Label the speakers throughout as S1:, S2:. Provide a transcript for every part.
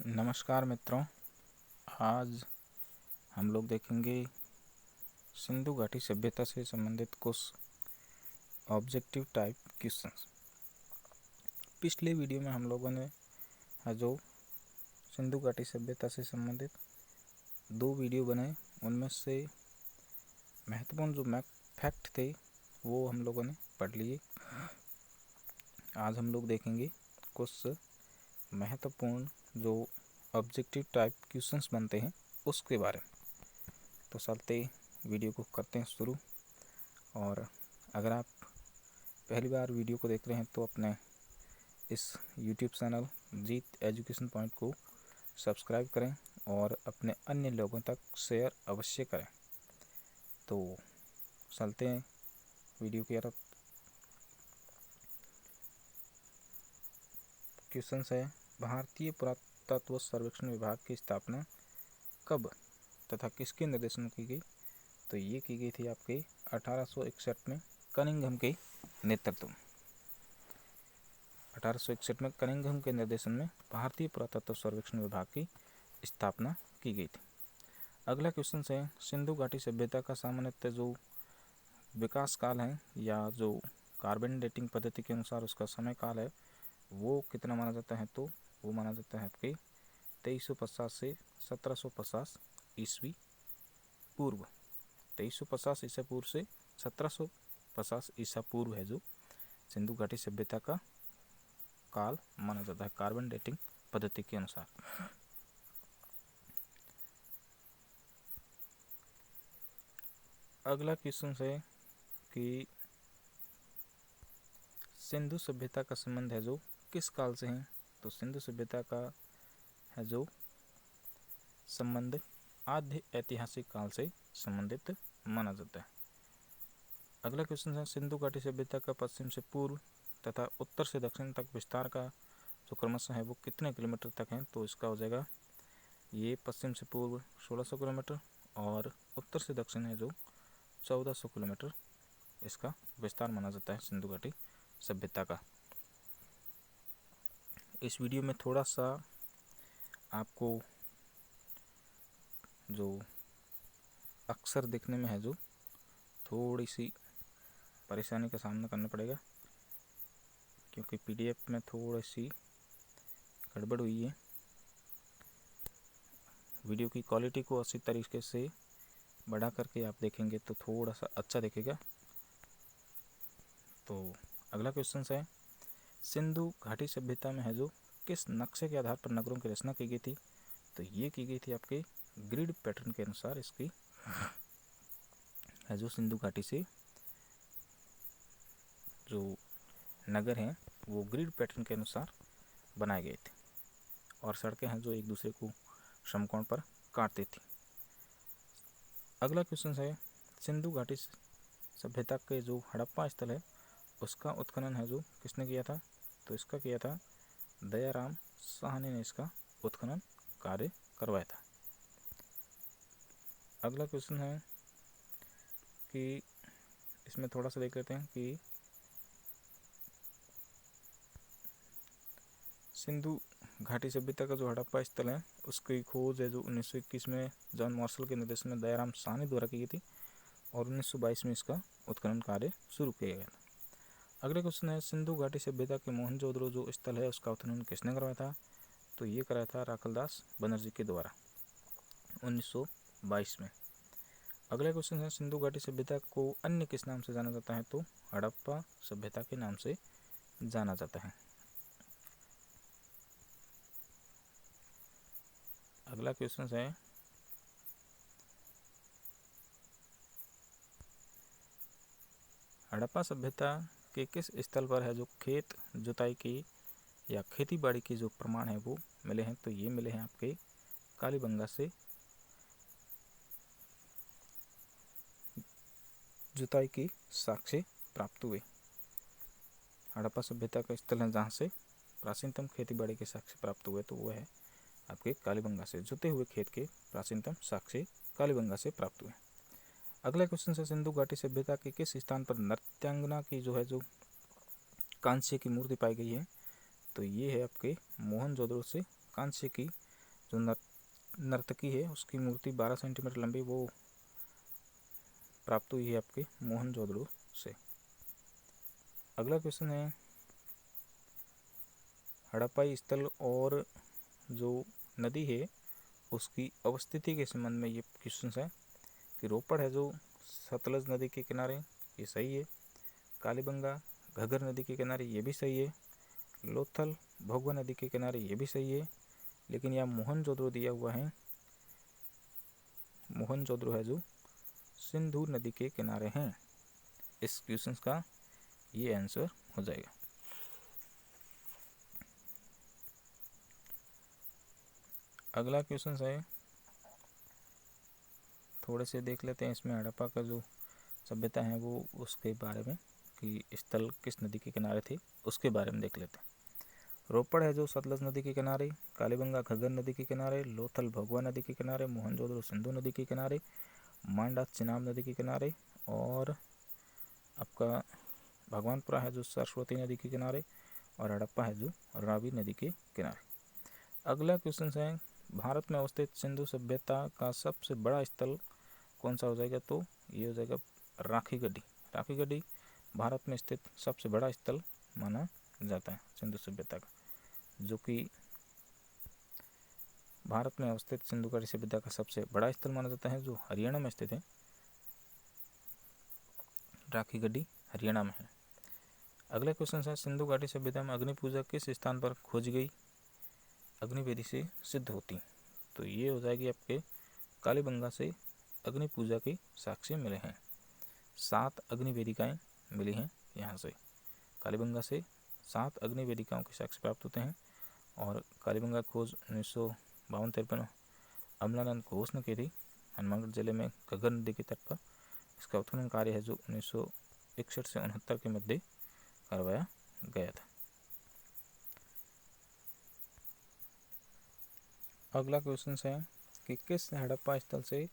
S1: नमस्कार मित्रों, आज हम लोग देखेंगे सिंधु घाटी सभ्यता से संबंधित कुछ ऑब्जेक्टिव टाइप क्वेश्चंस। पिछले वीडियो में हम लोगों ने जो सिंधु घाटी सभ्यता से संबंधित 2 वीडियो बनाए, उनमें से महत्वपूर्ण जो फैक्ट थे वो हम लोगों ने पढ़ लिए। आज हम लोग देखेंगे कुछ महत्वपूर्ण जो ऑब्जेक्टिव टाइप क्वेश्चंस बनते हैं उसके बारे में। तो चलते वीडियो को करते हैं शुरू। और अगर आप पहली बार वीडियो को देख रहे हैं तो अपने इस YouTube चैनल जीत एजुकेशन पॉइंट को सब्सक्राइब करें और अपने अन्य लोगों तक शेयर अवश्य करें। तो चलते हैं वीडियो की तरफ। क्वेश्चन है, भारतीय पुरातत्व सर्वेक्षण विभाग की स्थापना कब तथा किसके निर्देशन में की गई? तो ये की गई थी आपके 1861 में कनिंघम के नेतृत्व में। 1861 में कनिंघम के निर्देशन में भारतीय पुरातत्व सर्वेक्षण विभाग की स्थापना की गई थी। अगला क्वेश्चन है, सिंधु घाटी सभ्यता का सामान्यतः जो विकास काल है या जो कार्बन डेटिंग पद्धति के अनुसार उसका समय काल है वो कितना माना जाता है? तो वो माना जाता है आपके 2350 से 1750 ईस्वी पूर्व। 2350 ईसा पूर्व से 1750 ईसा पूर्व है जो सिंधु घाटी सभ्यता का काल माना जाता है कार्बन डेटिंग पद्धति के अनुसार। अगला क्वेश्चन है कि सिंधु सभ्यता का संबंध है जो किस काल से है? तो सिंधु सभ्यता का है जो संबंध आद्य ऐतिहासिक काल से संबंधित माना जाता है। अगला क्वेश्चन है, सिंधु घाटी सभ्यता का पश्चिम से पूर्व तथा उत्तर से दक्षिण तक विस्तार का जो क्रमशः है वो कितने किलोमीटर तक है? तो इसका हो जाएगा ये पश्चिम से पूर्व 1600 किलोमीटर और उत्तर से दक्षिण है जो 1400 किलोमीटर इसका विस्तार माना जाता है सिंधु घाटी सभ्यता का। इस वीडियो में थोड़ा सा आपको जो अक्षर दिखने में है जो थोड़ी सी परेशानी का सामना करना पड़ेगा क्योंकि PDF में थोड़ी सी गड़बड़ हुई है। वीडियो की क्वालिटी को अच्छी तरीके से बढ़ा करके आप देखेंगे तो थोड़ा सा अच्छा दिखेगा। तो अगला क्वेश्चन है, सिंधु घाटी सभ्यता में है जो किस नक्शे के आधार पर नगरों की रचना की गई थी? तो ये की गई थी आपके ग्रिड पैटर्न के अनुसार। इसकी है जो सिंधु घाटी से जो नगर हैं वो ग्रिड पैटर्न के अनुसार बनाए गए थे और सड़कें हैं जो एक दूसरे को समकोण पर काटती थी। अगला क्वेश्चन है, सिंधु घाटी सभ्यता के जो हड़प्पा स्थल है उसका उत्खनन है जो किसने किया था? तो इसका किया था दयाराम साहनी ने इसका उत्खनन कार्य करवाया था। अगला क्वेश्चन है कि इसमें थोड़ा सा देख लेते हैं कि सिंधु घाटी सभ्यता का जो हड़प्पा स्थल है उसकी खोज है जो 1921 में जॉन मार्शल के निर्देशन में दयाराम साहनी द्वारा की गई थी और 1922 में इसका उत्खनन कार्य शुरू किया गया था। अगले क्वेश्चन है, सिंधु घाटी सभ्यता के मोहनजोदड़ो जो स्थल है उसका उत्खनन किसने करवाया था? तो ये कराया था राखलदास बनर्जी के द्वारा 1922 में। अगला क्वेश्चन है, सिंधु घाटी सभ्यता को अन्य किस नाम से जाना जाता है? तो हड़प्पा सभ्यता के नाम से जाना जाता है। अगला क्वेश्चन है, हड़प्पा सभ्यता के किस स्थल पर है जो खेत जुताई की या खेती बाड़ी की जो प्रमाण है वो मिले हैं? तो ये मिले हैं आपके कालीबंगा से जुताई की साक्ष्य प्राप्त हुए। हड़प्पा सभ्यता का स्थल है जहाँ से प्राचीनतम खेती बाड़ी के साक्ष्य प्राप्त हुए तो वो है आपके कालीबंगा से। जुते हुए खेत के प्राचीनतम साक्ष्य कालीबंगा से प्राप्त हुए। अगला क्वेश्चन है, सिंधु घाटी सभ्यता के किस स्थान पर नृत्यांगना की जो है जो कांस्य की मूर्ति पाई गई है? तो ये है आपके मोहनजोदड़ो से कांस्य की जो नर्तकी है उसकी मूर्ति 12 सेंटीमीटर लंबी वो प्राप्त हुई है आपके मोहनजोदड़ो से। अगला क्वेश्चन है हड़प्पाई स्थल और जो नदी है उसकी अवस्थिति के संबंध में ये क्वेश्चन है कि रोपड़ है जो सतलज नदी के किनारे, ये सही है। कालीबंगा घग्गर नदी के किनारे, ये भी सही है। लोथल भोगवा नदी के किनारे, ये भी सही है। लेकिन यहाँ मोहनजोदड़ो दिया हुआ है, मोहनजोदड़ो है जो सिंधु नदी के किनारे हैं। इस क्वेश्चन का ये आंसर हो जाएगा। अगला क्वेश्चन है, थोड़े से देख लेते हैं इसमें हड़प्पा का जो सभ्यता है वो उसके बारे में कि स्थल किस नदी के किनारे थे उसके बारे में देख लेते हैं। रोपड़ है जो सतलज नदी के किनारे, कालीबंगा घग्गर नदी के किनारे, लोथल भगवा नदी के किनारे, मोहनजोदड़ो सिंधु नदी के किनारे, मांडा चिनाब नदी के किनारे और आपका भगवानपुरा है जो सरस्वती नदी के किनारे और हड़प्पा है जो रावी नदी के किनारे। अगला क्वेश्चन है भारत में अवस्थित सिंधु सभ्यता का सबसे बड़ा स्थल कौन सा हो जाएगा, तो ये हो जाएगा राखी गढ़ी। राखी गढ़ी भारत में स्थित सबसे बड़ा स्थल माना जाता है सिंधु सभ्यता का, जो कि भारत में अवस्थित सिंधु घाटी सभ्यता का सबसे बड़ा स्थल माना जाता है, जो हरियाणा में स्थित है। राखी गढ़ी हरियाणा में है। अगला क्वेश्चन है सिंधु घाटी सभ्यता में अग्नि पूजा किस स्थान पर खोजी गई अग्निवेदी से सिद्ध होती, तो ये हो जाएगी आपके कालीबंगा से अग्नि पूजा के साक्ष्य मिले हैं। 7 अग्निवेदिकाएँ मिली हैं यहाँ से। कालीबंगा से 7 अग्निवेदिकाओं के साक्ष्य प्राप्त होते हैं और कालीबंगा खोज 1952-53 अमलानंद घोष ने की थी हनुमानगढ़ जिले में घग्गर नदी के तट पर। इसका उत्खनन कार्य है जो 1961 से 69 के मध्य करवाया गया था। अगला क्वेश्चन है कि किस हड़प्पा स्थल से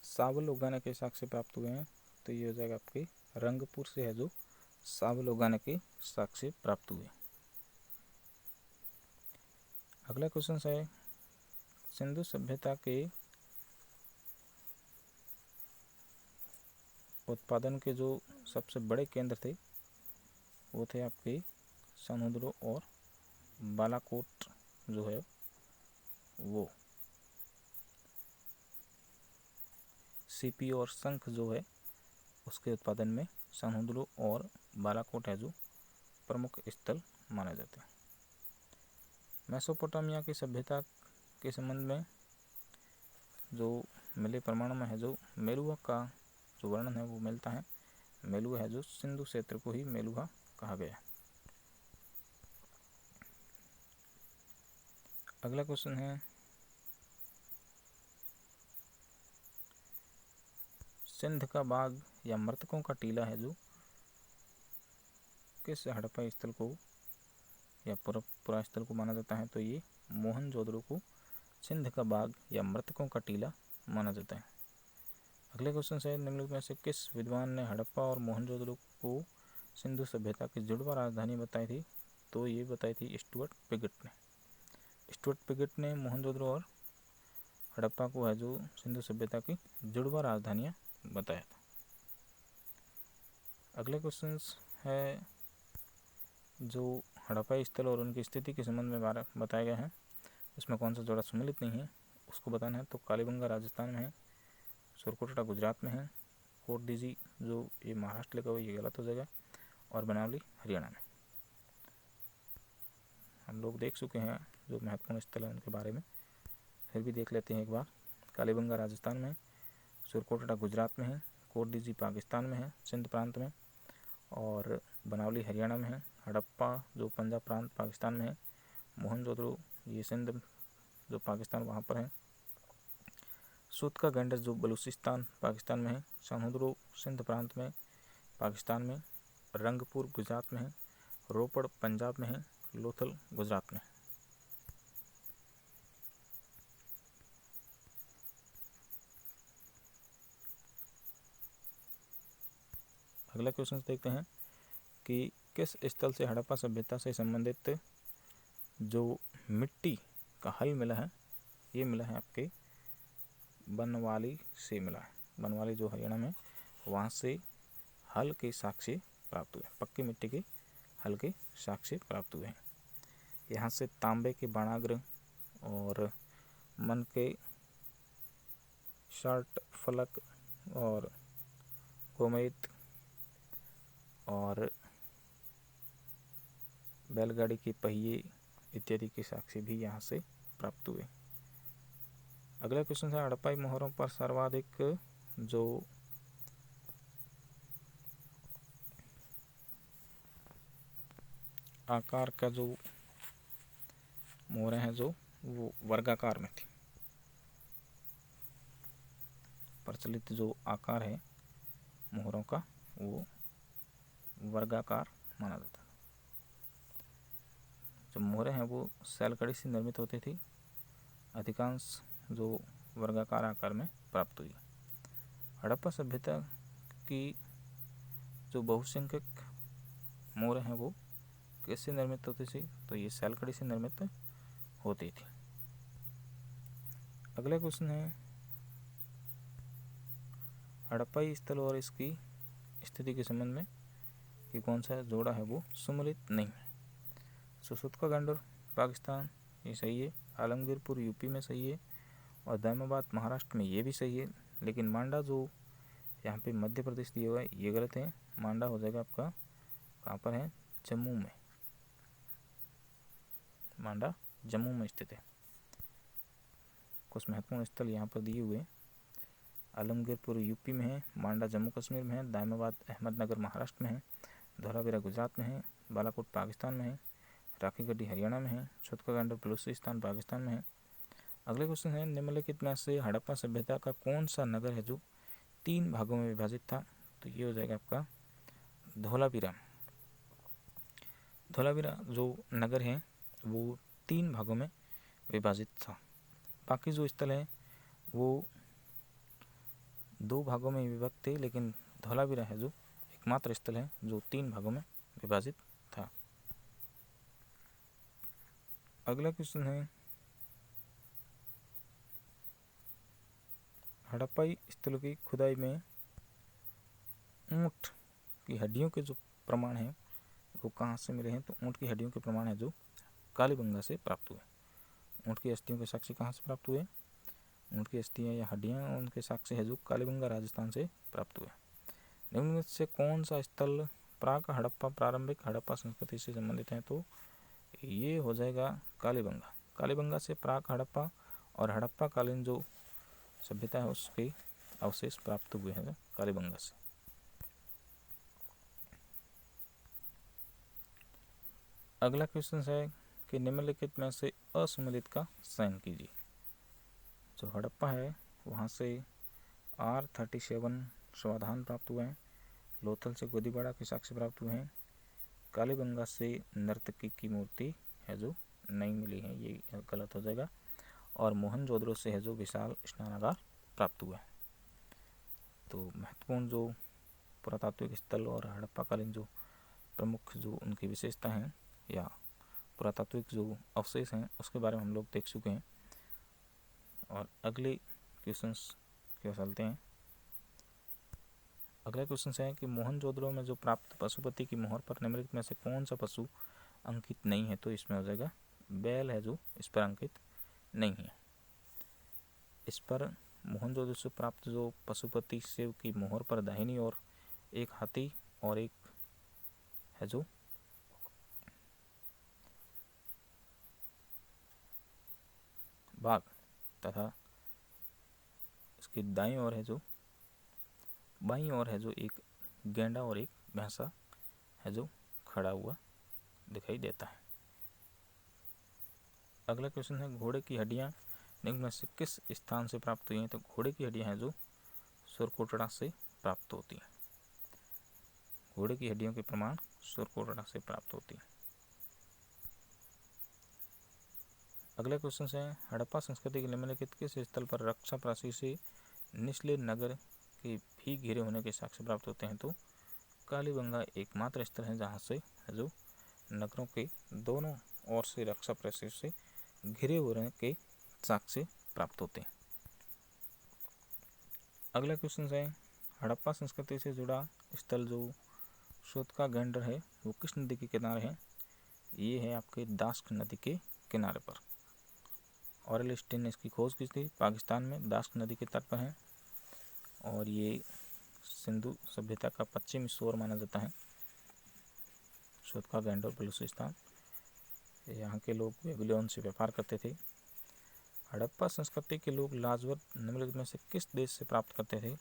S1: सावल उगाने के साक्ष्य प्राप्त हुए हैं, तो ये हो जाएगा आपके रंगपुर से है जो सावल उगाने के साक्ष्य प्राप्त हुए। अगला क्वेश्चन है सिंधु सभ्यता के उत्पादन के जो सबसे बड़े केंद्र थे वो थे आपके समुद्रो और बालाकोट जो है वो। सीपी और शंख जो है उसके उत्पादन में समुद्रो और बालाकोट है जो प्रमुख स्थल माने जाते हैं। मेसोपोटामिया की सभ्यता के संबंध में जो मिले प्रमाणों में है जो मेलुहा का जो वर्णन है वो मिलता है। मेलुहा है जो सिंधु क्षेत्र को ही मेलुहा कहा गया। अगला क्वेश्चन है सिंध का बाग या मृतकों का टीला है जो किस हड़प्पा स्थल को या पुरा स्थल को माना जाता है, तो ये मोहनजोदड़ो को सिंध का बाग या मृतकों का टीला माना जाता है। अगले क्वेश्चन है निम्नलिखित में से किस विद्वान ने हड़प्पा और मोहनजोदड़ो को सिंधु सभ्यता की जुड़वा राजधानी बताई थी, तो ये बताई थी स्टुअर्ट पिगट ने। स्टुअर्ट पिगट ने मोहनजोदड़ो और हड़प्पा को है जो सिंधु सभ्यता की जुड़वा राजधानियाँ बताया था। अगले क्वेश्चन है जो हड़प्पाई स्थल और उनकी स्थिति के संबंध में बताया गया है, इसमें कौन सा जोड़ा सम्मिलित नहीं है उसको बताना है। तो कालीबंगा राजस्थान में है, सुरकोटड़ा गुजरात में है, कोट डीजी जो ये महाराष्ट्र लिखा हुआ ये गलत हो जाएगा और बनावली हरियाणा में। हम लोग देख चुके हैं जो महत्वपूर्ण स्थल है उनके बारे में, फिर भी देख लेते हैं एक बार। कालीबंगा राजस्थान में, सुरकोटड़ा गुजरात में है, कोट डीजी पाकिस्तान में है सिंध प्रांत में, और बनावली हरियाणा में है। हड़प्पा जो पंजाब प्रांत पाकिस्तान में है, मोहनजोदड़ो ये सिंध जो पाकिस्तान वहाँ पर है, सूत का गंडस जो बलूचिस्तान पाकिस्तान में है, समुद्रो सिंध प्रांत में पाकिस्तान में, रंगपुर गुजरात में है, रोपड़ पंजाब में है, लोथल गुजरात में। अगला क्वेश्चन देखते हैं कि किस स्थल से हड़प्पा सभ्यता से संबंधित जो मिट्टी का हल मिला है ये मिला है आपके बनवाली से मिला है। बनवाली जो हरियाणा में, वहाँ से हल के साक्ष्य प्राप्त हुए, पक्की मिट्टी के हल के साक्ष्य प्राप्त हुए हैं। यहाँ से तांबे के बाणाग्र और मन के शर्ट फलक और गोमेद और बैलगाड़ी के पहिए इत्यादि के साक्ष्य भी यहाँ से प्राप्त हुए। अगला क्वेश्चन है, हड़प्पाई मोहरों पर सर्वाधिक जो आकार का जो मोहरें हैं जो वो वर्गाकार में थी। प्रचलित जो आकार है मोहरों का वो वर्गाकार माना जाता है। जो मोहरें हैं वो सैलकड़ी से निर्मित होती थी, अधिकांश जो वर्गाकार आकार में प्राप्त हुई। हड़प्पा सभ्यता की जो बहुसंख्यक मोहरें हैं वो कैसे निर्मित होती थी, तो ये सैलकड़ी से निर्मित होती थी। अगला क्वेश्चन है, हड़प्पाई स्थल और इसकी स्थिति के संबंध में कि कौन सा जोड़ा है वो सम्मिलित नहीं है। सुसुत्का गंडोर पाकिस्तान ये सही है, आलमगीरपुर यूपी में सही है और दामाबाद महाराष्ट्र में ये भी सही है। लेकिन मांडा जो यहाँ पे मध्य प्रदेश दिया हुआ है ये गलत है। मांडा हो जाएगा आपका कहाँ पर है, जम्मू में। मांडा जम्मू में स्थित है। कुछ महत्वपूर्ण स्थल यहाँ पर दिए हुए, आलमगीरपुर यूपी में है, मांडा जम्मू कश्मीर में है, दामाबाद अहमदनगर महाराष्ट्र में है, धौलावीरा गुजरात में है, बालाकोट पाकिस्तान में है, राखी गड्डी हरियाणा में है, सुत्का गंडोर बलूचिस्तान पाकिस्तान में है। अगले क्वेश्चन है, निम्नलिखित में से हड़प्पा सभ्यता का कौन सा नगर है जो 3 भागों में विभाजित था, तो ये हो जाएगा आपका धौलावीरा। धौलावीरा जो नगर है वो 3 भागों में विभाजित था। बाकी जो स्थल है वो 2 भागों में विभक्त थे, लेकिन धौलावीरा है जो एकमात्र स्थल है जो 3 भागों में विभाजित था। अगला क्वेश्चन है, हड़प्पाई स्थलों की खुदाई में ऊँट की हड्डियों के जो प्रमाण हैं वो कहाँ से मिले हैं, तो ऊँट की हड्डियों के प्रमाण है जो कालीबंगा से प्राप्त हुए। ऊँट की अस्थियों के साक्ष्य कहाँ से प्राप्त हुए, ऊँट की अस्थियाँ या हड्डियाँ उनके साक्ष्य है जो कालीबंगा राजस्थान से प्राप्त हुए। निम्नलिखित से कौन सा स्थल प्राक हड़प्पा प्रारंभिक हड़प्पा संस्कृति से संबंधित है, तो ये हो जाएगा कालीबंगा। कालीबंगा से प्राक हड़प्पा और हड़प्पा कालीन जो सभ्यता है उसके अवशेष प्राप्त हुए हैं कालीबंगा से। अगला क्वेश्चन है कि निम्नलिखित में से असम्मिलित का चयन कीजिए। जो हड़प्पा है वहाँ से R37 समाधान प्राप्त हुए हैं, लोथल से गोदीबाड़ा के साक्ष्य प्राप्त हुए हैं, कालीबंगा से नर्तकी की मूर्ति है जो नहीं मिली है, ये गलत हो जाएगा, और मोहनजोदड़ो से है जो विशाल स्नानागार प्राप्त हुआ है। तो महत्वपूर्ण जो पुरातात्विक स्थल और हड़प्पाकालीन जो प्रमुख जो उनकी विशेषता हैं या पुरातात्विक जो अवशेष हैं उसके बारे में हम लोग देख चुके हैं। और अगले क्वेश्चंस के चलते हैं। अगला क्वेश्चन है कि मोहनजोदड़ो में जो प्राप्त पशुपति की मोहर पर निम्नलिखित में से कौन सा पशु अंकित नहीं है, तो इसमें हो जाएगा बैल है जो इस पर अंकित नहीं है। इस पर मोहनजोदड़ो से प्राप्त जो पशुपति शिव की मोहर पर दाहिनी ओर एक हाथी और एक है जो बाघ तथा इसकी दाईं ओर है जो बाईं ओर है जो एक गेंडा और एक भैंसा है जो खड़ा हुआ दिखाई देता है। अगला क्वेश्चन है, घोड़े की हड्डियां निम्न में से किस स्थान से प्राप्त हुई हैं, तो घोड़े की हड्डियां हैं जो सुरकोटड़ा से प्राप्त होती हैं। घोड़े की हड्डियों के प्रमाण सुरकोटड़ा से प्राप्त होती हैं। अगला क्वेश्चन है, हड़प्पा संस्कृति के निम्नलिखित किस स्थल पर रक्षा प्राची से निचले नगर के भी घिरे होने के साक्ष्य प्राप्त होते हैं, तो कालीबंगा एकमात्र स्थल है जहाँ से जो नगरों के दोनों ओर से रक्षा प्राची से घिरे होने के साक्ष्य प्राप्त होते हैं। अगला क्वेश्चन है, हड़प्पा संस्कृति से जुड़ा स्थल जो सोतका गैंडर है वो किस नदी के किनारे है? ये है आपके दास्क नदी के किनारे पर। ऑरेल स्टीन ने इसकी खोज की थी, पाकिस्तान में दास्क नदी के तट पर है और ये सिंधु सभ्यता का पश्चिमी शोर माना जाता है। सोतका गैंडर बलूचिस्तान, यहाँ के लोग बेबीलोन से व्यापार करते थे। हड़प्पा संस्कृति के लोग लाजवत निम्नलिखित में से किस देश से प्राप्त करते थे?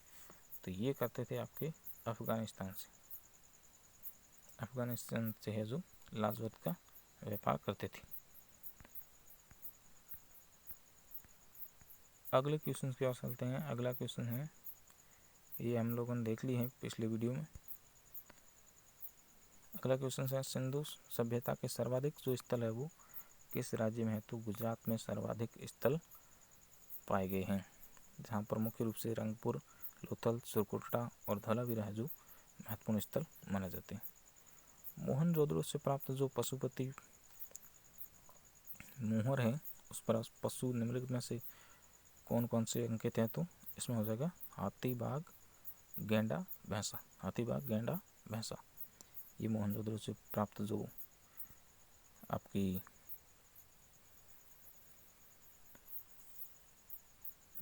S1: तो ये करते थे आपके अफगानिस्तान से। अफगानिस्तान से है जो लाजवत का व्यापार करते थे। अगले क्वेश्चन की ओर चलते हैं। अगला क्वेश्चन है, ये हम लोगों ने देख ली है पिछले वीडियो में। अगला क्वेश्चन है, सिंधु सभ्यता के सर्वाधिक जो स्थल है वो किस राज्य में है? तो गुजरात में सर्वाधिक स्थल पाए गए हैं, जहाँ पर मुख्य रूप से रंगपुर, लोथल, सुरकोटड़ा और धौलावीरा है जो महत्वपूर्ण स्थल माने जाते हैं। मोहनजोदड़ो से प्राप्त जो पशुपति मोहर है उस पर पशु निम्नलिखित में से कौन कौन से अंकित हैं? तो इसमें हो जाएगा हाथी, बाघ, गेंडा, भैंसा। हाथी, बाघ, गेंडा, भैंसा, ये मोहनजोदड़ो से प्राप्त जो आपकी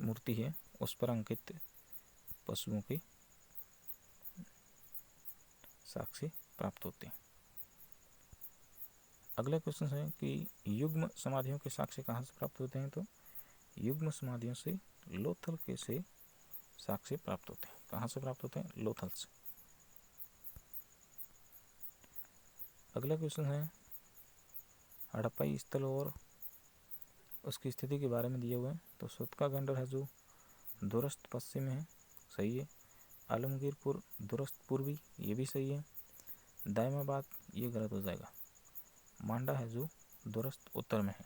S1: मूर्ति है उस पर अंकित पशुओं के साक्ष्य प्राप्त होते हैं। अगला क्वेश्चन है कि युग्म समाधियों के साक्ष्य कहाँ से प्राप्त होते हैं? तो युग्म समाधियों से लोथल के से साक्ष्य प्राप्त होते हैं। कहाँ से प्राप्त होते हैं? लोथल से। अगला क्वेश्चन है, हड़प्पाई स्थल और उसकी स्थिति के बारे में दिए हुए हैं। तो सोतका गैंडर है जो दूरस्थ पश्चिम में है, सही है। आलमगीरपुर दूरस्थ पूर्वी, ये भी सही है। दायमाबाद ये गलत हो जाएगा। मांडा है जो दूरस्थ उत्तर में है।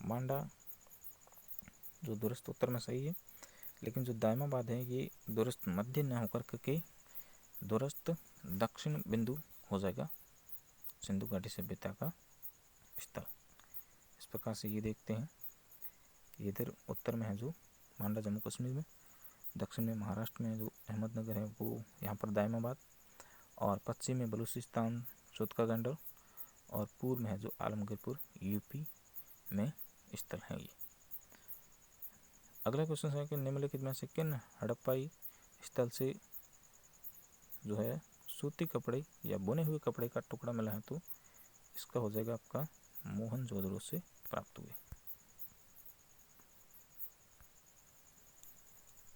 S1: मांडा जो दूरस्थ उत्तर में सही है, लेकिन जो दायमाबाद है ये दूरस्थ मध्य न होकर के दूरस्थ दक्षिण बिंदु हो जाएगा सिंधु घाटी सभ्यता का स्थल। इस प्रकार से ये देखते हैं, इधर उत्तर में है जो मांडा जम्मू कश्मीर में, दक्षिण में महाराष्ट्र में जो अहमदनगर है वो यहाँ पर दायमाबाद, और पश्चिम में बलूचिस्तान सोतका गैंडर, और पूर्व में है जो आलमगीरपुर यूपी में स्थल है ये। अगला क्वेश्चन है कि निम्नलिखित में से किन हड़प्पाई स्थल से जो है सूती कपड़े या बुने हुए कपड़े का टुकड़ा मिला है? तो इसका हो जाएगा आपका मोहनजोदड़ो से प्राप्त हुए।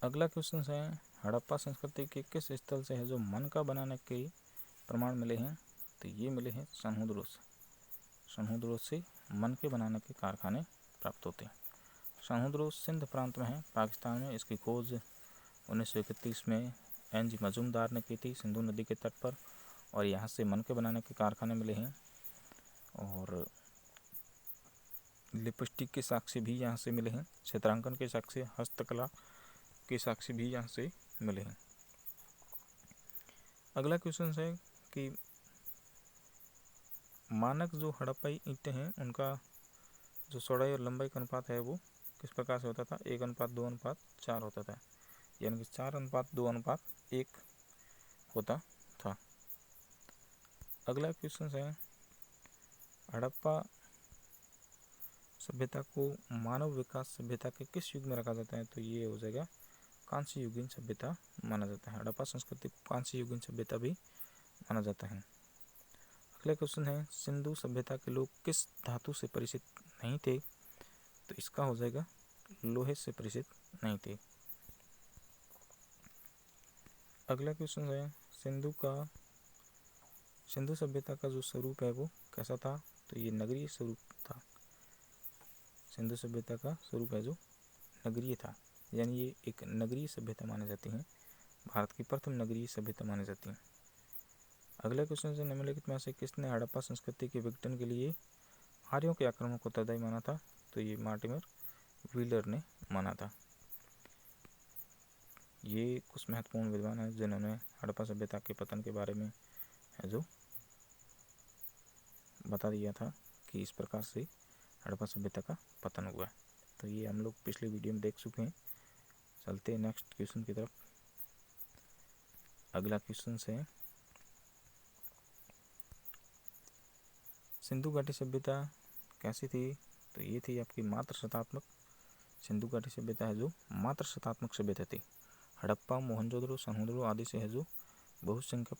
S1: अगला क्वेश्चन है, हड़प्पा संस्कृति के किस स्थल से है जो मनका बनाने के प्रमाण मिले हैं? तो ये मिले हैं सनहुदड़ो से। सनहुदड़ो से मनके बनाने के कारखाने प्राप्त होते हैं। सनहुदड़ो सिंध प्रांत में है, पाकिस्तान में। इसकी खोज 1931 में एन.जी. मजूमदार ने की थी सिंधु नदी के तट पर, और यहाँ से मनके बनाने के कारखाने मिले हैं। और लिपस्टिक के साक्ष्य भी यहाँ से मिले हैं। चित्रांकन के साक्ष्य, हस्तकला के साक्ष्य भी यहाँ से मिले हैं। अगला क्वेश्चन है कि मानक जो हड़प्पाई ईंटें हैं उनका जो चौड़ाई और लंबाई का अनुपात है वो किस प्रकार से होता था? 1:2:4 होता था, यानी कि 4:2:1 होता था। अगला क्वेश्चन है, हड़प्पा सभ्यता को मानव विकास सभ्यता के किस युग में रखा जाता है? तो ये हो जाएगा कांस्य युगीन सभ्यता माना जाता है। हड़प्पा संस्कृति को कांस्य युगीन सभ्यता भी माना जाता है। अगला क्वेश्चन है, सिंधु सभ्यता के लोग किस धातु से परिचित नहीं थे? तो इसका हो जाएगा लोहे से परिचित नहीं थे। अगला क्वेश्चन है, सिंधु सभ्यता का जो स्वरूप है वो कैसा था? तो ये नगरीय स्वरूप था। सिंधु सभ्यता का स्वरूप है जो नगरीय था, यानी ये एक नगरीय सभ्यता मानी जाती है। भारत की प्रथम नगरीय सभ्यता मानी जाती है। अगला क्वेश्चन है, निम्नलिखित में से किसने हड़प्पा संस्कृति के विघटन के लिए आर्यों के आक्रमण को उत्तरदायी माना था? तो ये मार्टिमर व्हीलर ने माना था। ये कुछ महत्वपूर्ण विद्वान हैं जिन्होंने हड़प्पा सभ्यता के पतन के बारे में है जो बता दिया था कि इस प्रकार से हड़प्पा सभ्यता का पतन हुआ है। तो ये हम लोग पिछले वीडियो में देख चुके हैं। चलते हैं नेक्स्ट क्वेश्चन की तरफ। अगला क्वेश्चन है, सिंधु घाटी सभ्यता कैसी थी? तो ये थी आपकी मात्र शतात्मक। सिंधु घाटी सभ्यता है जो मात्र शतात्मक सभ्यता थी। हड़प्पा, मोहनजोदड़ो, सनहुदड़ो आदि से है जो बहुसंख्यक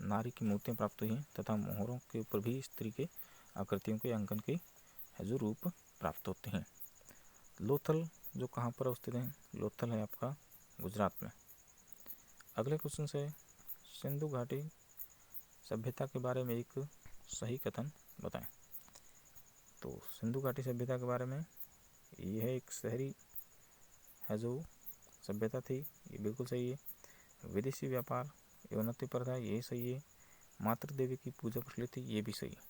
S1: नारी की मूर्तियाँ प्राप्त हुई हैं तथा मोहरों के ऊपर भी स्त्री के आकृतियों के अंकन के है जो रूप प्राप्त होते हैं। लोथल जो कहाँ पर स्थित है? लोथल है आपका गुजरात में। अगले क्वेश्चन से, सिंधु घाटी सभ्यता के बारे में एक सही कथन बताएं। तो सिंधु घाटी सभ्यता के बारे में यह एक शहरी है जो सभ्यता थी, ये बिल्कुल सही है। विदेशी व्यापार उन्नति पर था, ये सही है। मातृ देवी की पूजा प्रचलित थी, ये भी सही है।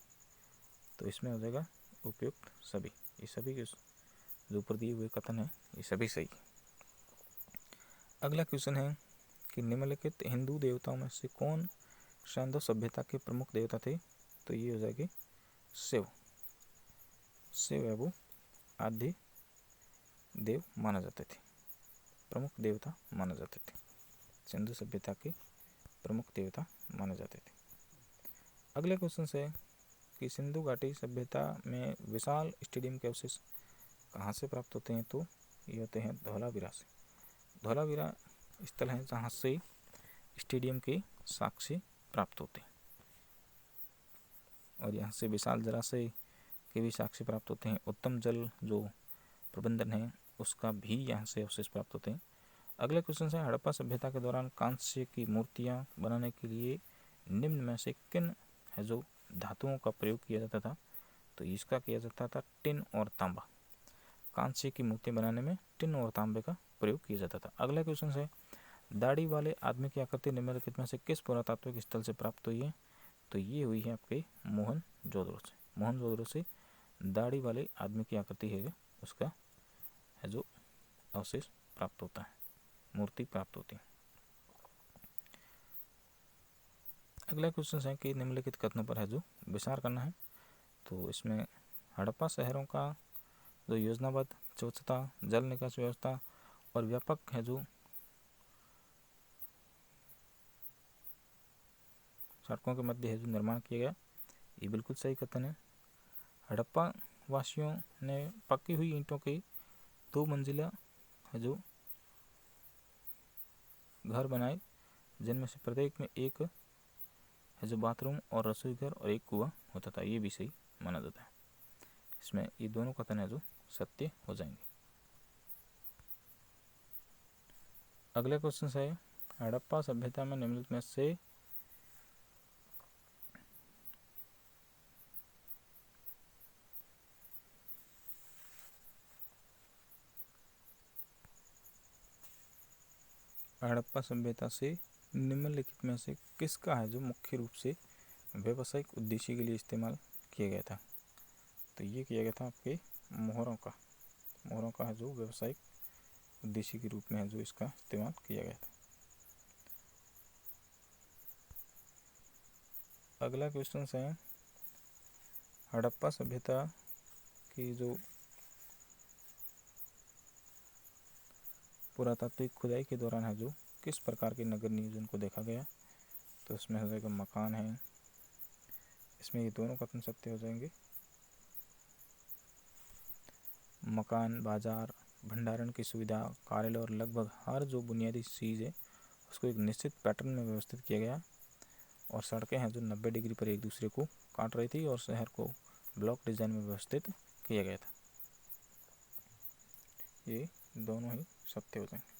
S1: तो इसमें हो जाएगा उपयुक्त सभी। ये सभी के जो ऊपर दिए हुए कथन है ये सभी सही है। अगला क्वेश्चन है कि निम्नलिखित हिंदू देवताओं में से कौन सैंधव सभ्यता के प्रमुख देवता थे? तो ये हो जाएगी शिव। शिव है वो आदि देव माना जाते थे, प्रमुख देवता माना जाते थे, सिंधु सभ्यता के प्रमुख देवता माने जाते थे। अगले क्वेश्चन से कि सिंधु घाटी सभ्यता में विशाल स्टेडियम के अवशेष कहाँ से प्राप्त होते हैं? तो ये होते हैं धौलावीरा से। धौलावीरा स्थल है जहाँ से स्टेडियम के साक्ष्य प्राप्त होते हैं और यहाँ से विशाल जलाशय के भी साक्ष्य प्राप्त होते हैं। उत्तम जल जो प्रबंधन है उसका भी यहाँ से अवशेष प्राप्त होते हैं। अगले क्वेश्चन है, हड़प्पा सभ्यता के दौरान कांस्य की मूर्तियाँ बनाने के लिए निम्न में से किन है जो धातुओं का प्रयोग किया जाता था? तो इसका किया जाता था टिन और तांबा। कांस्य की मूर्ति बनाने में टिन और तांबे का प्रयोग किया जाता था। अगला क्वेश्चन है, दाढ़ी वाले आदमी की आकृति निम्नलिखित में से किस पुरातात्विक स्थल से प्राप्त हुई है? तो ये हुई है आपके मोहनजोदड़ो से। मोहनजोदड़ो से दाढ़ी वाले आदमी की आकृति है उसका है जो अवशेष प्राप्त होता है, मूर्ति प्राप्त होती है। अगला क्वेश्चन है कि निम्नलिखित कथनों पर है जो विचार करना है। तो इसमें हड़प्पा शहरों का जो योजनाबद्ध, स्वच्छता, जल निकास व्यवस्था और व्यापक है जो सड़कों के मध्य है जो निर्माण किया गया, ये बिल्कुल सही कथन है। हड़प्पा वासियों ने पक्की हुई ईंटों के 2 मंजिला है जो घर बनाए जिनमें से प्रत्येक में एक है जो बाथरूम और रसोई घर और एक कुआं होता था, ये भी सही माना जाता है। इसमें ये दोनों कथन है जो सत्य हो जाएंगे। अगले क्वेश्चन है, हड़प्पा सभ्यता में निम्नलिखित में से हड़प्पा सभ्यता से निम्नलिखित में से किसका है जो मुख्य रूप से व्यावसायिक उद्देश्य के लिए इस्तेमाल किया गया था? तो ये किया गया था आपके मोहरों का। मोहरों का है जो व्यावसायिक उद्देश्य के रूप में है जो इसका इस्तेमाल किया गया था। अगला क्वेश्चन है, हड़प्पा सभ्यता की जो पुरातात्विक खुदाई के दौरान है जो किस प्रकार के नगर नियोजन को देखा गया? तो इसमें हो जाएगा मकान है, इसमें ये दोनों कथन सत्य हो जाएंगे। मकान, बाजार, भंडारण की सुविधा, कार्यालय और लगभग हर जो बुनियादी चीज़ है उसको एक निश्चित पैटर्न में व्यवस्थित किया गया और सड़कें हैं जो 90 डिग्री पर एक दूसरे को काट रही थी और शहर को ब्लॉक डिज़ाइन में व्यवस्थित किया गया था। ये दोनों ही सत्य हो जाएंगे।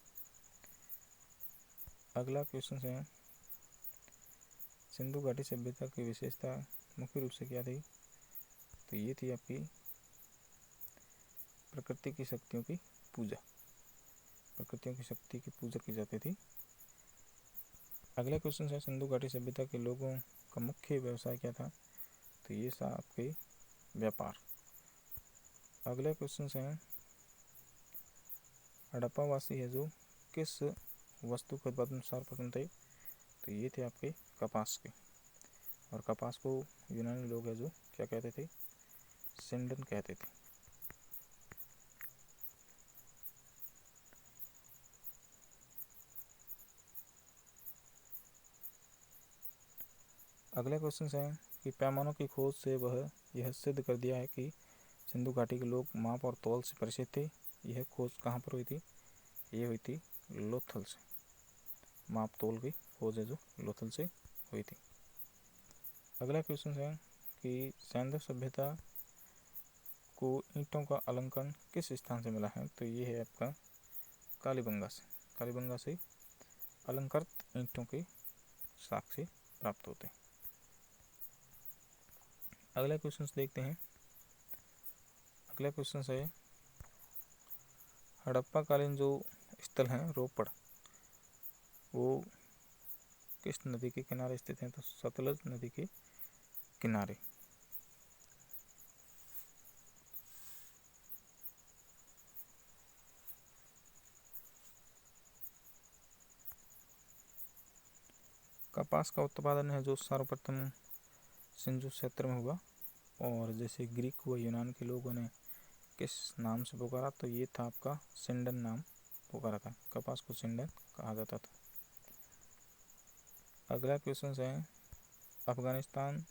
S1: अगला क्वेश्चन है, सिंधु घाटी सभ्यता की विशेषता मुख्य रूप से क्या थी? तो ये थी आपकी प्रकृति की शक्तियों की पूजा। प्रकृतियों की शक्ति की पूजा की जाती थी। अगला क्वेश्चन है, सिंधु घाटी सभ्यता के लोगों का मुख्य व्यवसाय क्या था? तो ये था आपके व्यापार। अगला क्वेश्चन है, हड़प्पा वासी है जो किस वस्तु के उत्पादन सर्वप्रथम थे? तो ये थे आपके कपास के, और कपास को यूनानी लोग है जो क्या कहते थे? सिंडन कहते थे। अगला क्वेश्चन है कि पैमानों की खोज से वह यह सिद्ध कर दिया है कि सिंधु घाटी के लोग माप और तौल से परिचित थे। यह खोज कहाँ पर हुई थी? ये हुई थी लोथल से। माप तौल की खोज है जो लोथल से हुई थी। अगला क्वेश्चन है कि सैंधव सभ्यता को ईंटों का अलंकरण किस स्थान से मिला है? तो ये है आपका कालीबंगा से। कालीबंगा से अलंकृत ईंटों के साक्ष्य प्राप्त होते हैं। अगला क्वेश्चन देखते हैं। अगला क्वेश्चन है हड़प्पा कालीन जो स्थल हैं रोपड़, वो किस नदी के किनारे स्थित हैं? तो सतलज नदी के किनारे। कपास का उत्पादन है जो सर्वप्रथम सिंधु क्षेत्र में हुआ, और जैसे ग्रीक व यूनान के लोगों ने किस नाम से पुकारा? तो ये था आपका सिंडन नाम पुकारा था। कपास को सिंडन कहा जाता था। अगला क्वेश्चन है अफगानिस्तान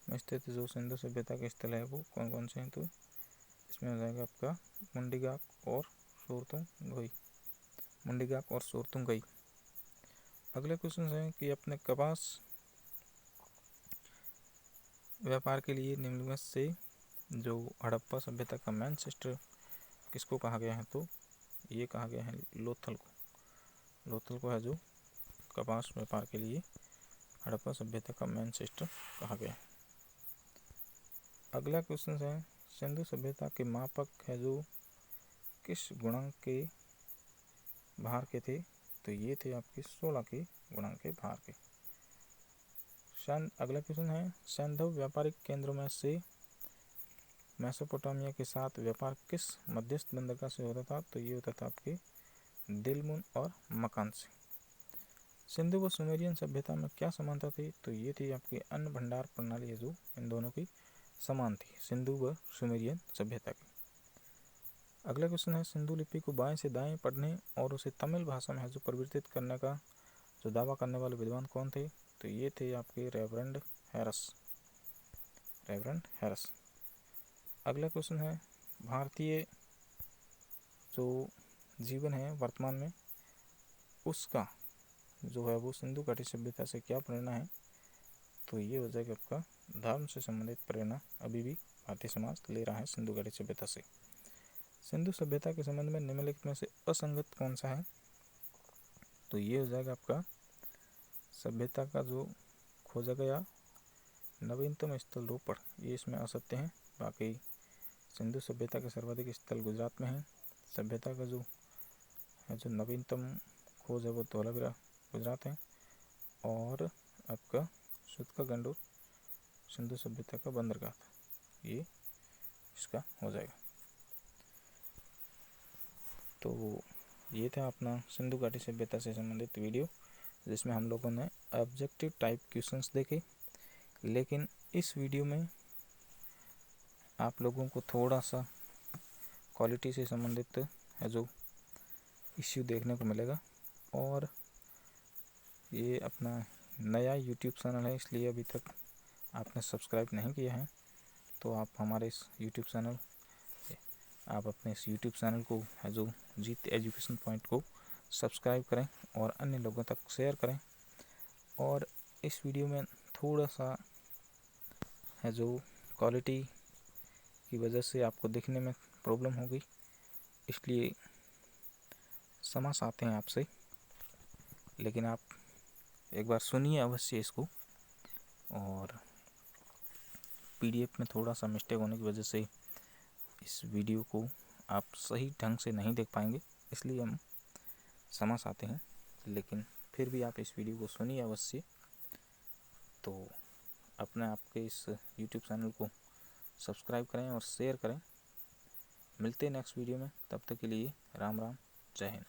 S1: में स्थित जो सिंधु सभ्यता के स्थल है वो कौन कौन से हैं? तो इसमें हो जाएगा आपका मुंडिगाक और सोरतुंगई। मुंडिगाक और सोरतुंगई। अगले क्वेश्चन है कि अपने कपास व्यापार के लिए निम्नलिखित से जो हड़प्पा सभ्यता का मैनचेस्टर किसको कहा गया है? तो ये कहा गया है लोथल को। लोथल को है जो कपास व्यापार के लिए हड़प्पा सभ्यता का मैनचेस्टर कहा गया है। अगला क्वेश्चन है सिंधु सभ्यता के मापक है जो किस गुणांक के भार के थे? तो ये थे आपके 16 के गुणांक के भार के। अगला क्वेश्चन है सैंधव व्यापारिक केंद्रों में से मेसोपोटामिया के साथ व्यापार किस मध्यस्थ बंदरगाह से होता था? तो ये होता था आपके दिलमुन और मकान से। सिंधु व सुमेरियन सभ्यता में क्या समानता थी? तो ये थी आपकी अन्न भंडार प्रणाली है जो इन दोनों की समान थी, सिंधु व सुमेरियन सभ्यता की। अगला क्वेश्चन है सिंधु लिपि को बाएं से दाएं पढ़ने और उसे तमिल भाषा में है जो परिवर्तित करने का जो दावा करने वाले विद्वान कौन थे? तो ये थे आपके रेवरेंड हैरस। Reverend harass. अगला क्वेश्चन है भारतीय जो जीवन है वर्तमान में उसका जो है वो सिंधु घाटी सभ्यता से क्या प्रेरणा है? तो ये हो जाएगा आपका धर्म से संबंधित प्रेरणा अभी भी भारतीय समाज ले रहा है सिंधु घाटी सभ्यता से। सिंधु सभ्यता के संबंध में निम्नलिखित में से असंगत कौन सा है? तो ये हो जाएगा आपका सभ्यता का जो खोजा गया नवीनतम स्थल रोपड़, ये इसमें असत्य है। बाकी सिंधु सभ्यता के सर्वाधिक स्थल गुजरात में है। सभ्यता का जो है जो नवीनतम खोज है वो धौलावीरा गुजरात है, और आपका सूतका गंडोर सिंधु सभ्यता का बंदरगाह था, ये इसका हो जाएगा। तो ये था अपना सिंधु घाटी सभ्यता से संबंधित वीडियो, जिसमें हम लोगों ने ऑब्जेक्टिव टाइप क्वेश्चंस देखे। लेकिन इस वीडियो में आप लोगों को थोड़ा सा क्वालिटी से संबंधित है जो इश्यू देखने को मिलेगा, और ये अपना नया यूट्यूब चैनल है, इसलिए अभी तक आपने सब्सक्राइब नहीं किया है तो आप हमारे इस यूट्यूब चैनल आप अपने इस यूट्यूब चैनल को है जो जीत एजुकेशन पॉइंट को सब्सक्राइब करें और अन्य लोगों तक शेयर करें। और इस वीडियो में थोड़ा सा है जो क्वालिटी की वजह से आपको दिखने में प्रॉब्लम होगी, इसलिए क्षमा चाहते हैं आपसे। लेकिन आप एक बार सुनिए अवश्य इसको। और पीडीएफ में थोड़ा सा मिस्टेक होने की वजह से इस वीडियो को आप सही ढंग से नहीं देख पाएंगे, इसलिए हम क्षमा चाहते हैं। लेकिन फिर भी आप इस वीडियो को सुनिए अवश्य। तो अपने आपके इस यूट्यूब चैनल को सब्सक्राइब करें और शेयर करें। मिलते हैं नेक्स्ट वीडियो में, तब तक के लिए राम राम, जय हिंद।